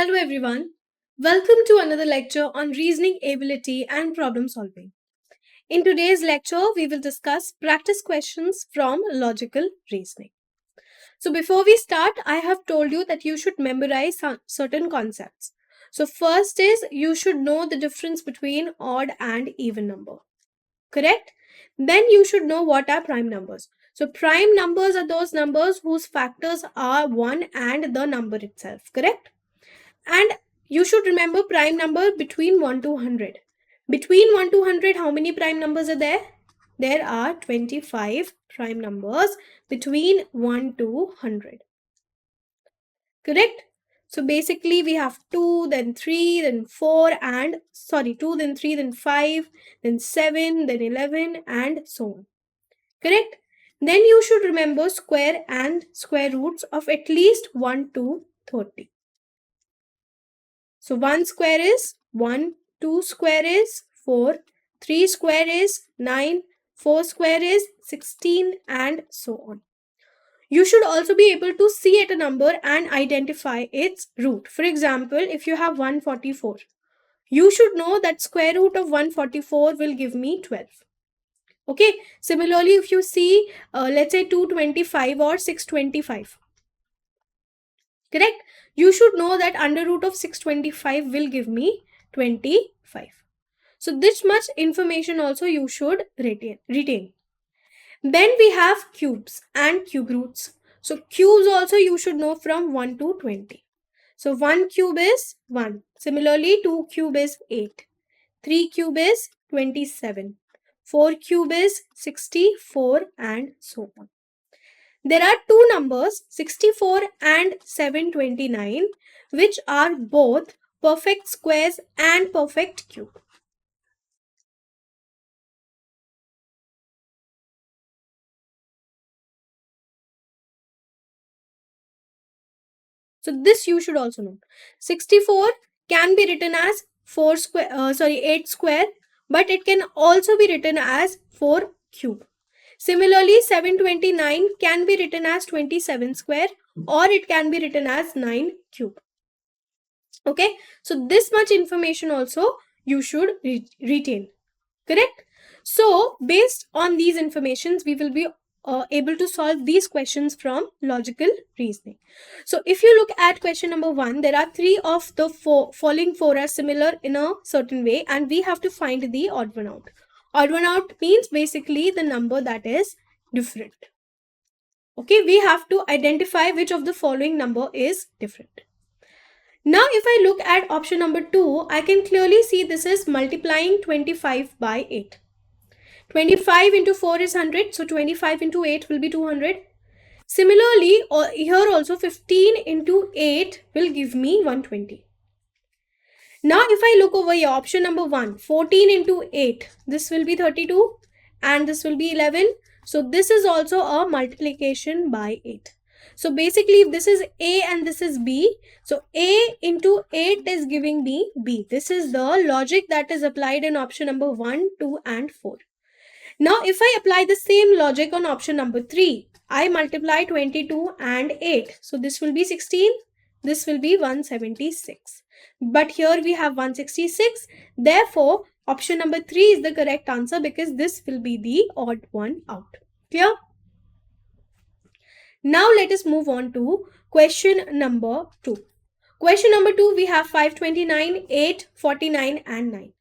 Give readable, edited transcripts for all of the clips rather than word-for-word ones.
Hello everyone. Welcome to another lecture on reasoning ability and problem solving. In today's lecture, we will discuss practice questions from logical reasoning. So before we start, I have told you that you should memorize certain concepts. So first is you should know the difference between odd and even number. Correct? Then you should know what are prime numbers. So prime numbers are those numbers whose factors are 1 and the number itself. Correct? And you should remember prime number between 1 to 100. Between 1 to 100, how many prime numbers are there? There are 25 prime numbers between 1 to 100. Correct? So basically we have 2, then 3, then 4 and 2, then 3, then 5, then 7, then 11 and so on. Correct? Then you should remember square and square roots of at least 1 to 30. So 1 square is 1, 2 square is 4, 3 square is 9, 4 square is 16 and so on. You should also be able to see at a number and identify its root. For example, if you have 144, you should know that square root of 144 will give me 12. Okay, similarly, if you see, let's say 225 or 625, correct? You should know that under root of 625 will give me 25. So this much information also you should retain. Then we have cubes and cube roots. So cubes also you should know from 1 to 20. So 1 cube is 1. Similarly, 2 cube is 8. 3 cube is 27. 4 cube is 64 and so on. There are two numbers 64 and 729 which are both perfect squares and perfect cube. So this you should also know. 64 can be written as 8 square, but it can also be written as 4 cube. Similarly, 729 can be written as 27 square or it can be written as 9 cube. Okay, so this much information also you should retain. Correct? So based on these informations, we will be able to solve these questions from logical reasoning. So if you look at question number 1, there are 3 of the following 4 are similar in a certain way and we have to find the odd one out. Odd one out means basically the number that is different. Okay, we have to identify which of the following number is different. Now if I look at option number 2, I can clearly see this is multiplying 25 by 8. 25 into 4 is 100, so 25 into 8 will be 200. Similarly, here also 15 into 8 will give me 120. Now if I look over here, option number 1, 14 into 8, this will be 32 and this will be 11. So this is also a multiplication by 8. So basically if this is A and this is B, so A into 8 is giving me B. This is the logic that is applied in option number 1, 2 and 4. Now if I apply the same logic on option number 3, I multiply 22 and 8. So this will be 16, this will be 176. But here we have 166. Therefore, option number 3 is the correct answer because this will be the odd one out. Clear? Now let us move on to question number 2. Question number 2, we have 529, 8, 49 and 9.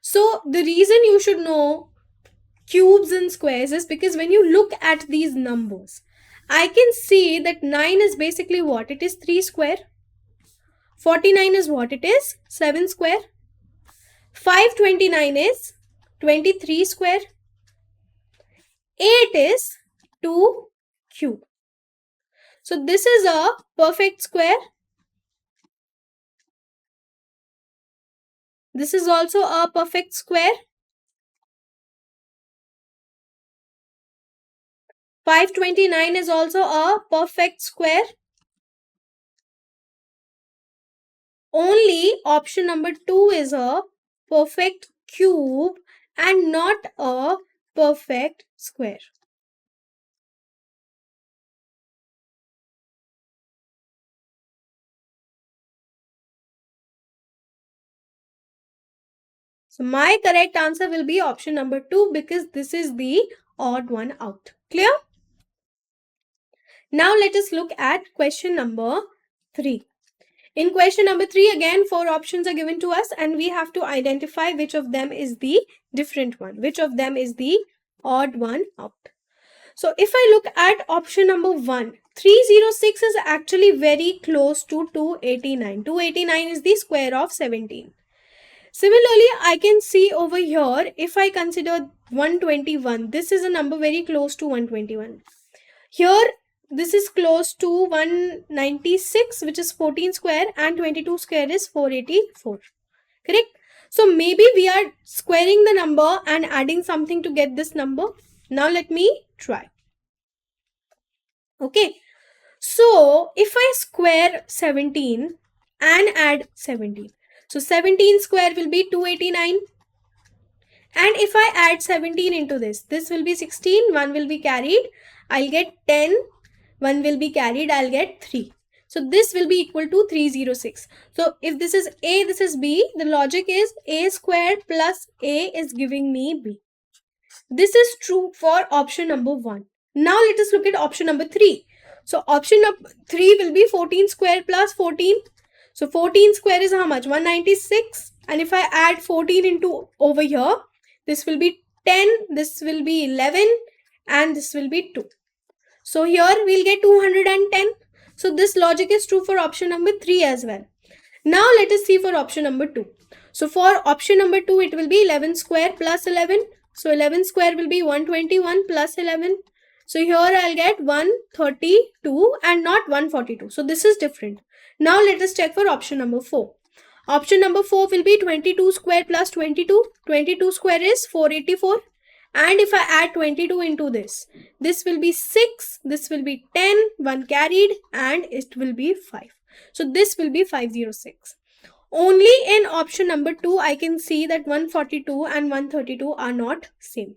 So the reason you should know cubes and squares is because when you look at these numbers, I can see that 9 is basically what? It is 3 square. 49 is what? It is 7 square. 529 is 23 square. 8 is 2 cube. So this is a perfect square. This is also a perfect square. 529 is also a perfect square. Only option number 2 is a perfect cube and not a perfect square. So my correct answer will be option number 2 because this is the odd one out. Clear? Now let us look at question number 3. In question number 3, again 4 options are given to us and we have to identify which of them is the different one, which of them is the odd one out. So if I look at option number 1, 306 is actually very close to 289. 289 is the square of 17. Similarly, I can see over here, if I consider 121, this is a number very close to 121. Here, this is close to 196, which is 14 square, and 22 square is 484. Correct? So maybe we are squaring the number and adding something to get this number. Now let me try. Okay. So if I square 17 and add 17. So 17 square will be 289. And if I add 17 into this will be 16, 1 will be carried, I'll get 10, 1 will be carried, I'll get 3. So this will be equal to 306. So if this is A, this is B, the logic is A squared plus A is giving me B. This is true for option number 1. Now let us look at option number 3. So option number 3 will be 14 square plus 14. So 14 square is how much? 196. And if I add 14 into over here, this will be 10, this will be 11, and this will be 2. So here we'll get 210. So this logic is true for option number 3 as well. Now let us see for option number 2. So for option number 2, it will be 11 square plus 11. So 11 square will be 121 plus 11. So here I'll get 132 and not 142. So this is different. Now let us check for option number 4. Option number 4 will be 22 square plus 22. 22 square is 484. And if I add 22 into this will be 6, this will be 10, 1 carried, and it will be 5. So this will be 506. Only in option number 2, I can see that 142 and 132 are not same.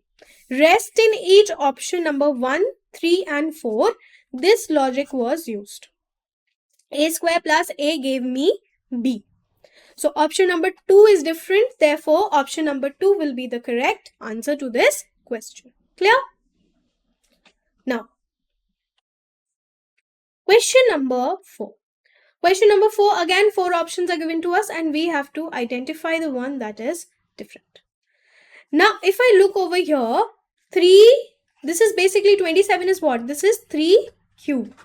Rest in each option number 1, 3 and 4, this logic was used. A square plus A gave me B. So option number 2 is different. Therefore, option number 2 will be the correct answer to this question. Clear? Now, question number 4. Question number 4, again 4 options are given to us and we have to identify the one that is different. Now, if I look over here, 3, this is basically 27 is what? This is 3 cube.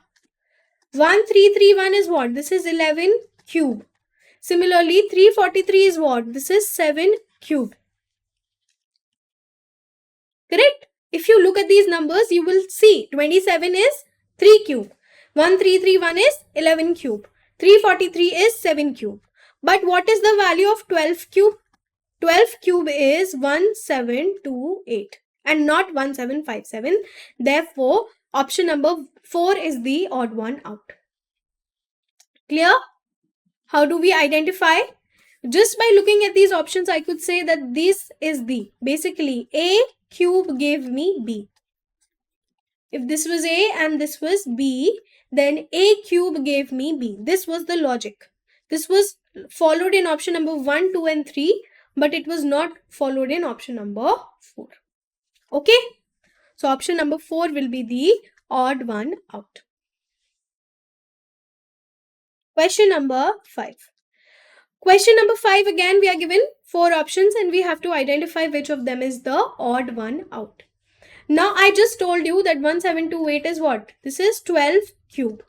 1331 is what? This is 11 cube. Similarly, 343 is what? This is 7 cube. Correct? If you look at these numbers, you will see 27 is 3 cube. 1331 is 11 cube. 343 is 7 cube. But what is the value of 12 cube? 12 cube is 1728 and not 1757. Therefore, option number 4 is the odd one out. Clear? How do we identify? Just by looking at these options, I could say that this is the, basically A cube gave me B. If this was A and this was B, then A cube gave me B. This was the logic. This was followed in option number 1, 2 and 3, but it was not followed in option number 4. Okay? So option number 4 will be the odd one out. Question number 5. Question number 5, again we are given 4 options and we have to identify which of them is the odd one out. Now I just told you that 1728 is what? This is 12 cube.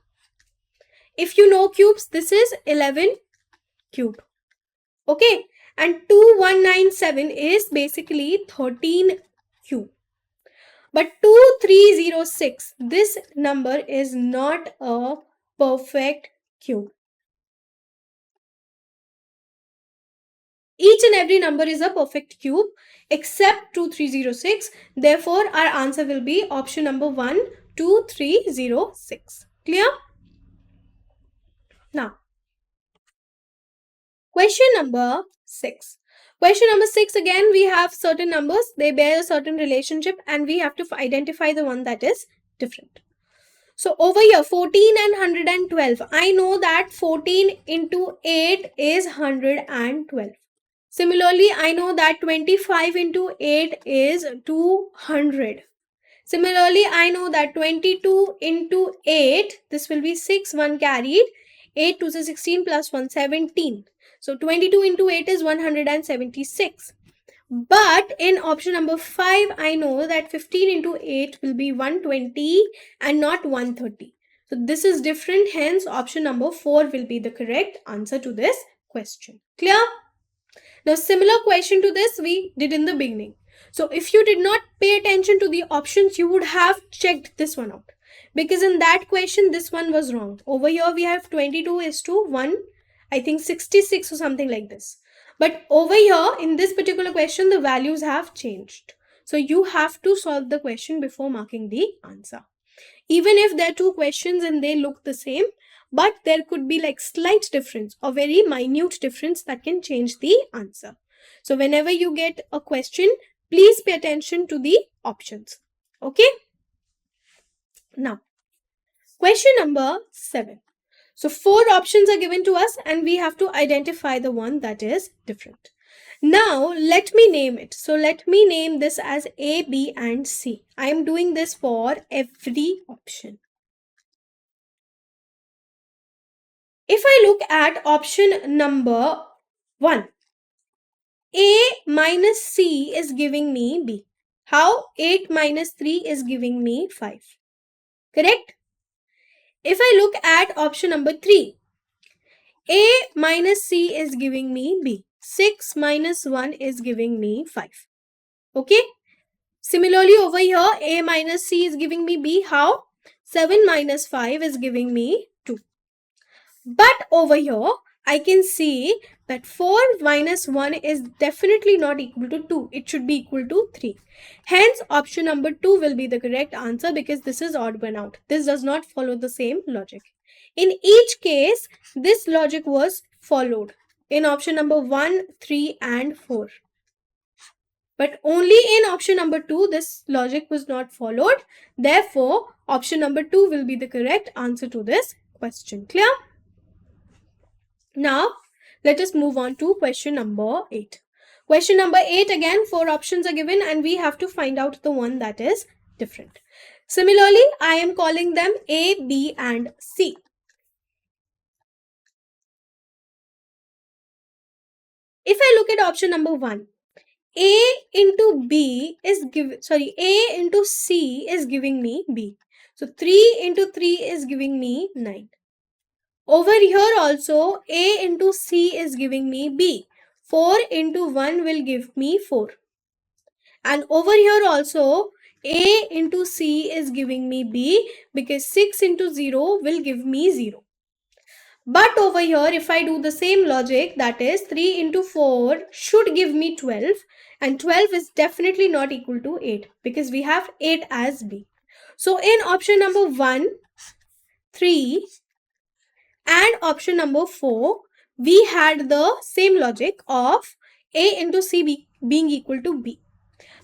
If you know cubes, this is 11 cube. Okay? And 2197 is basically 13 cube. But 2306, this number is not a perfect cube. Each and every number is a perfect cube except 2306. Therefore, our answer will be option number 1, 2306. Clear? Now, question number 6. Question number 6, again we have certain numbers. They bear a certain relationship and we have to identify the one that is different. So over here, 14 and 112. I know that 14 into 8 is 112. Similarly, I know that 25 into 8 is 200. Similarly, I know that 22 into 8, this will be 6, 1 carried, 8 to the 16 plus 1, 17. So 22 into 8 is 176. But in option number 5, I know that 15 into 8 will be 120 and not 130. So this is different, hence option number 4 will be the correct answer to this question. Clear? Now, similar question to this we did in the beginning. So if you did not pay attention to the options, you would have checked this one out. Because in that question, this one was wrong. Over here, we have 22 is to 1, I think 66 or something like this. But over here, in this particular question, the values have changed. So you have to solve the question before marking the answer. Even if there are two questions and they look the same, but there could be like slight difference or very minute difference that can change the answer. So whenever you get a question, please pay attention to the options. Okay? Now, question number 7. So 4 options are given to us and we have to identify the one that is different. Now, let me name it. So let me name this as A, B and C. I am doing this for every option. If I look at option number 1, A minus C is giving me B. How? 8 minus 3 is giving me 5. Correct? If I look at option number 3, A minus C is giving me B. 6 minus 1 is giving me 5. Okay? Similarly, over here, A minus C is giving me B. How? 7 minus 5 is giving me 2. But over here, I can see that 4 minus 1 is definitely not equal to 2. It should be equal to 3. Hence, option number 2 will be the correct answer because this is odd one out. This does not follow the same logic. In each case, this logic was followed in option number 1, 3 and 4. But only in option number 2, this logic was not followed. Therefore, option number 2 will be the correct answer to this question. Clear? Now, let us move on to question number 8. Question number 8, again, 4 options are given and we have to find out the one that is different. Similarly, I am calling them A, B and C. If I look at option number 1, A into B is A into C is giving me B. So 3 into 3 is giving me 9. Over here also, A into C is giving me B. 4 into 1 will give me 4. And over here also, A into C is giving me B because 6 into 0 will give me 0. But over here, if I do the same logic, that is 3 into 4 should give me 12. And 12 is definitely not equal to 8 because we have 8 as B. So in option number 1, 3 and option number 4, we had the same logic of A into C being equal to B.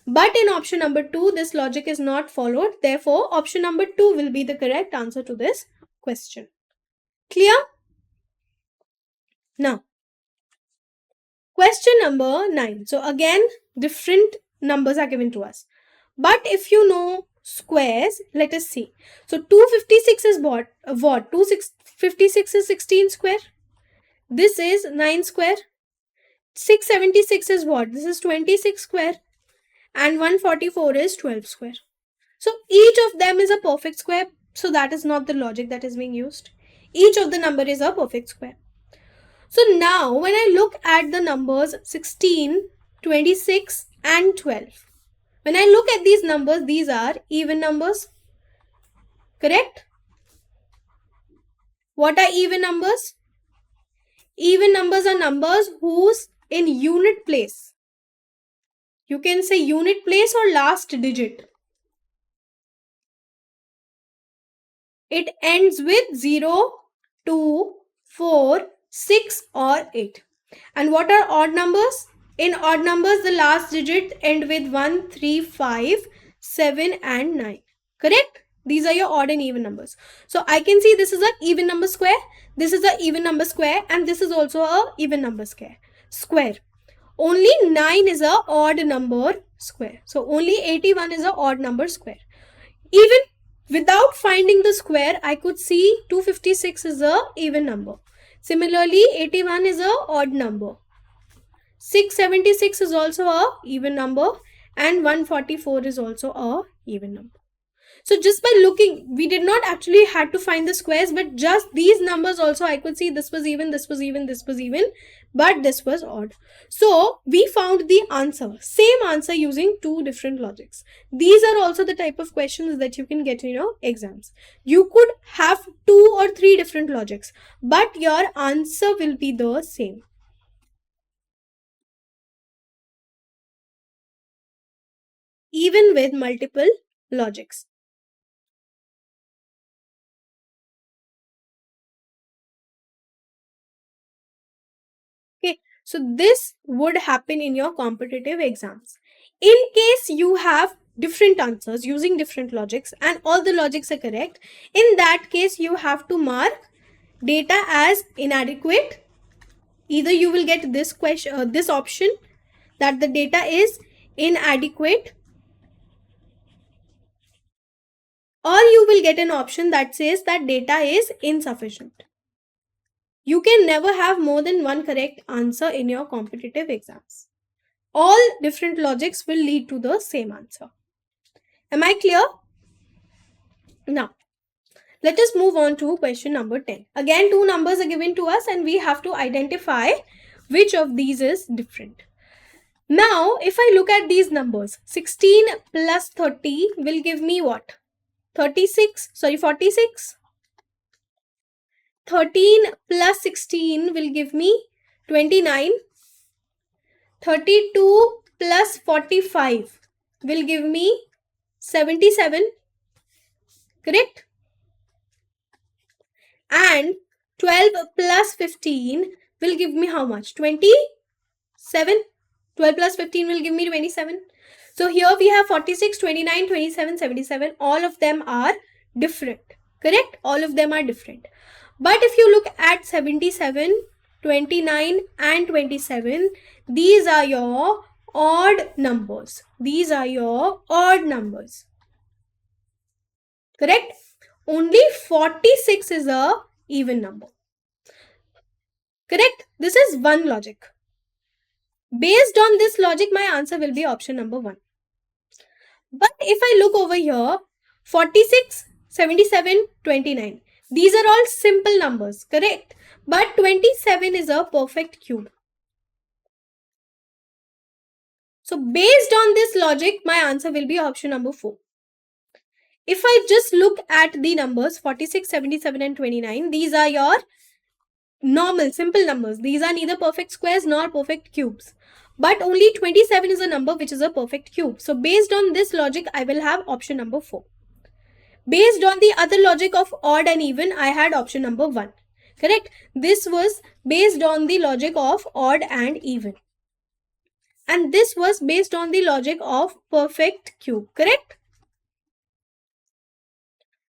But in option number 2, this logic is not followed. Therefore, option number 2 will be the correct answer to this question. Clear? Now, question number 9. So again, different numbers are given to us. But if you know squares, let us see. So 256 is what? 256 is 16 square. This is 9 square. 676 is what? This is 26 square. And 144 is 12 square. So each of them is a perfect square. So that is not the logic that is being used. Each of the number is a perfect square. So now when I look at the numbers 16, 26 and 12. When I look at these numbers, these are even numbers. Correct? What are even numbers? Even numbers are numbers whose in unit place. You can say unit place or last digit. It ends with 0, 2, 4, 6 or 8. And what are odd numbers? In odd numbers, the last digit end with 1, 3, 5, 7 and 9. Correct? These are your odd and even numbers. So I can see this is an even number square. This is an even number square and this is also an even number square. only 9 is a odd number square. So only 81 is a odd number square. Even without finding the square, I could see 256 is a even number. Similarly, 81 is a odd number. 676 is also a even number, and 144 is also a even number. So just by looking, we did not actually had to find the squares, but just these numbers also I could see this was even, this was even, this was even, but this was odd. So we found the answer, same answer using two different logics. These are also the type of questions that you can get in your exams. You could have 2 or 3 different logics, but your answer will be the same. Even with multiple logics. Okay, so this would happen in your competitive exams. In case you have different answers using different logics and all the logics are correct, in that case you have to mark data as inadequate. Either you will get this question, this option that the data is inadequate, or you will get an option that says that data is insufficient. You can never have more than one correct answer in your competitive exams. All different logics will lead to the same answer. Am I clear? Now, let us move on to question number 10. Again, two numbers are given to us and we have to identify which of these is different. Now, if I look at these numbers, 16 plus 30 will give me what? 46. 13 plus 16 will give me 29. 32 plus 45 will give me 77. Correct? And 12 plus 15 will give me how much? 27. 12 plus 15 will give me 27. So here we have 46, 29, 27, 77. All of them are different. Correct? All of them are different. But if you look at 77, 29 and 27, these are your odd numbers. These are your odd numbers. Correct? Only 46 is a even number. Correct? This is one logic. Based on this logic, my answer will be option number 1. But if I look over here, 46, 77, 29. These are all simple numbers, correct? But 27 is a perfect cube. So based on this logic, my answer will be option number 4. If I just look at the numbers 46, 77 and 29, these are your normal, simple numbers. These are neither perfect squares nor perfect cubes. But only 27 is a number which is a perfect cube. So based on this logic, I will have option number 4. Based on the other logic of odd and even, I had option number 1. Correct? This was based on the logic of odd and even. And this was based on the logic of perfect cube. Correct?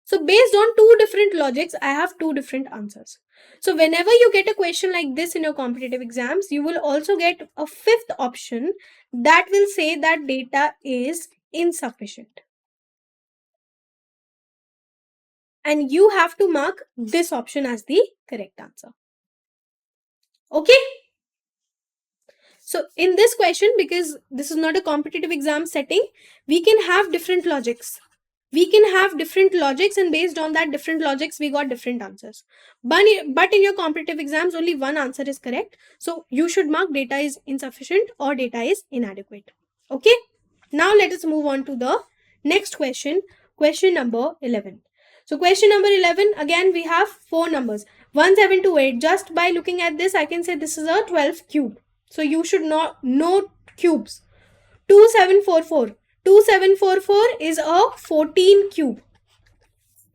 So based on two different logics, I have two different answers. So whenever you get a question like this in your competitive exams, you will also get a fifth option that will say that data is insufficient. And you have to mark this option as the correct answer. Okay? So in this question, because this is not a competitive exam setting, we can have different logics. We can have different logics, and based on that different logics, we got different answers. But in your competitive exams, only one answer is correct. So you should mark data is insufficient or data is inadequate. Okay? Now let us move on to the next question, question number 11. So question number 11, again we have four numbers, 1728. Just by looking at this, I can say this is a 12 cube. So you should not know cubes. 2744. 2744 is a 14 cube.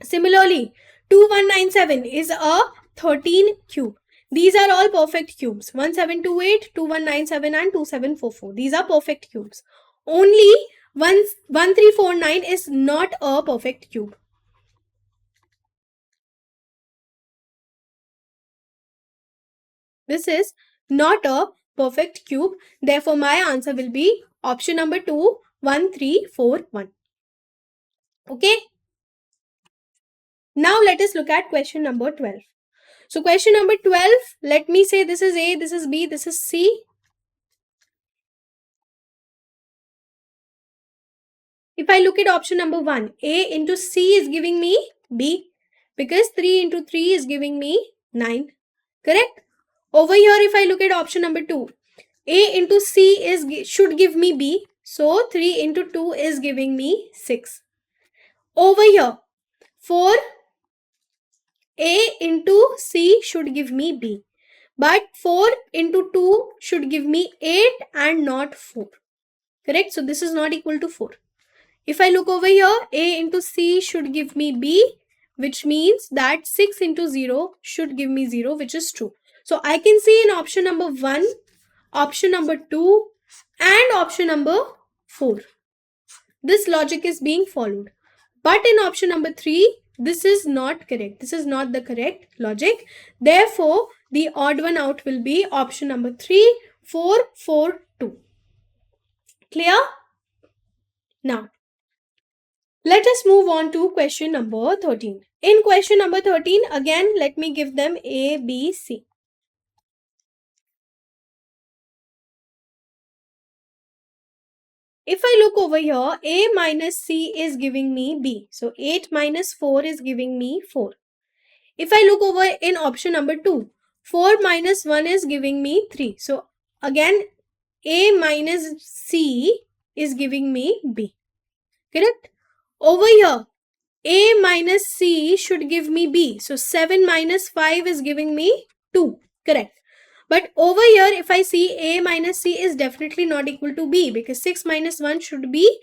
Similarly, 2197 is a 13 cube. These are all perfect cubes. 1728, 2197 and 2744. These are perfect cubes. Only 1349 is not a perfect cube. This is not a perfect cube. Therefore, my answer will be option number 2, 1, 3, 4, 1. Okay. Now let us look at question number 12. So question number 12, let me say this is A, this is B, this is C. If I look at option number 1, A into C is giving me B, because 3 into 3 is giving me 9. Correct? Over here, if I look at option number 2, A into C should give me B. So 3 into 2 is giving me 6. Over here, 4, A into C should give me B. But 4 into 2 should give me 8 and not 4. Correct? So this is not equal to 4. If I look over here, A into C should give me B, which means that 6 into 0 should give me 0, which is true. So I can see in option number 1, option number 2 and option number 4. This logic is being followed. But in option number 3, this is not correct. This is not the correct logic. Therefore, the odd one out will be option number 3, 4, 4, 2. Clear? Now, let us move on to question number 13. In question number 13, again, let me give them A, B, C. If I look over here, A minus C is giving me B. So 8 minus 4 is giving me 4. If I look over in option number 2, 4 minus 1 is giving me 3. So again, A minus C is giving me B. Correct? Over here, A minus C should give me B. So 7 minus 5 is giving me 2. Correct. But over here, if I see A minus C is definitely not equal to B, because 6 minus 1 should be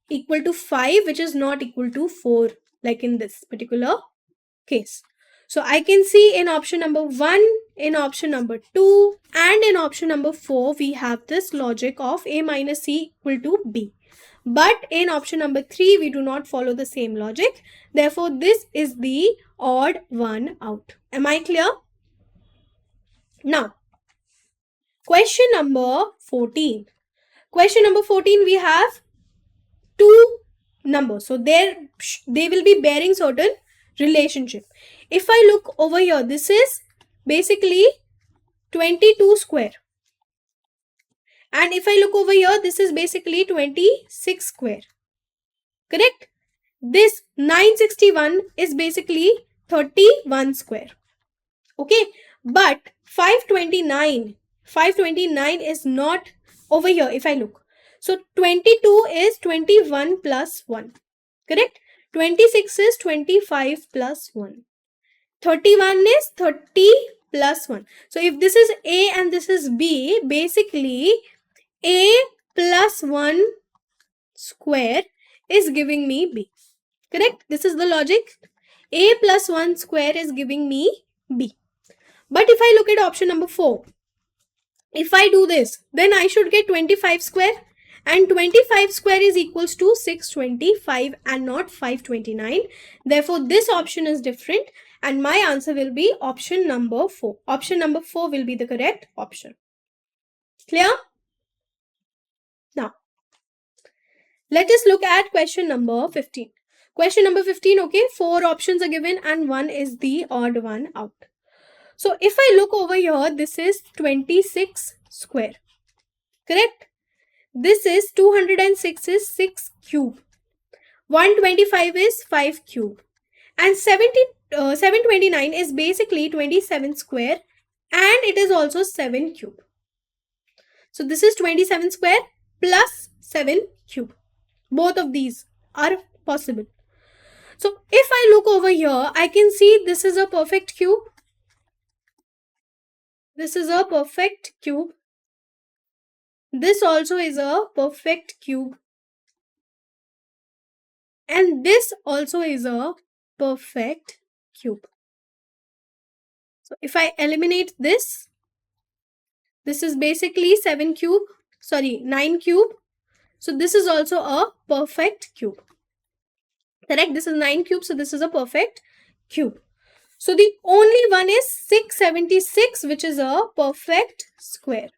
equal to 5, which is not equal to 4, like in this particular case. So I can see in option number 1, in option number 2, and in option number 4, we have this logic of A minus C equal to B. But in option number 3, we do not follow the same logic. Therefore, this is the odd one out. Am I clear? Now, question number 14. Question number 14, we have two numbers. So, they will be bearing certain relationship. If I look over here, this is basically 22 square. And if I look over here, this is basically 26 square. Correct? This 961 is basically 31 square. Okay, but 529 is not over here if I look. So 22 is 21 plus 1. Correct? 26 is 25 plus 1. 31 is 30 plus 1. So if this is A and this is B, basically A plus 1 square is giving me B. Correct? This is the logic. A plus 1 square is giving me B. But if I look at option number 4, if I do this, then I should get 25 square, and 25 square is equals to 625 and not 529. Therefore, this option is different and my answer will be option number 4. Option number 4 will be the correct option. Clear? Now, let us look at question number 15. Question number 15, okay, 4 options are given and 1 is the odd one out. So if I look over here, this is 26 square. Correct? This is 206 is 6 cube. 125 is 5 cube. And 729 is basically 27 square and it is also 7 cube. So this is 27 square plus 7 cube. Both of these are possible. So if I look over here, I can see this is a perfect cube. This is a perfect cube. This also is a perfect cube. And this also is a perfect cube. So if I eliminate this, this is basically 9 cube. So this is also a perfect cube. Correct? This is 9 cube. So this is a perfect cube. So the only one is 676, which is a perfect square.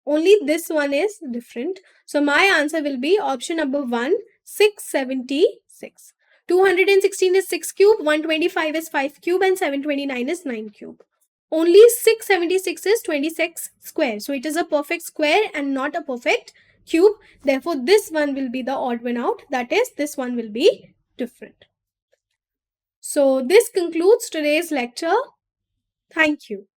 Only this one is different. So my answer will be option number 1, 676. 216 is 6 cube, 125 is 5 cube, and 729 is 9 cube. Only 676 is 26 square. So it is a perfect square and not a perfect cube. Therefore, this one will be the odd one out. That is, this one will be different. So this concludes today's lecture. Thank you.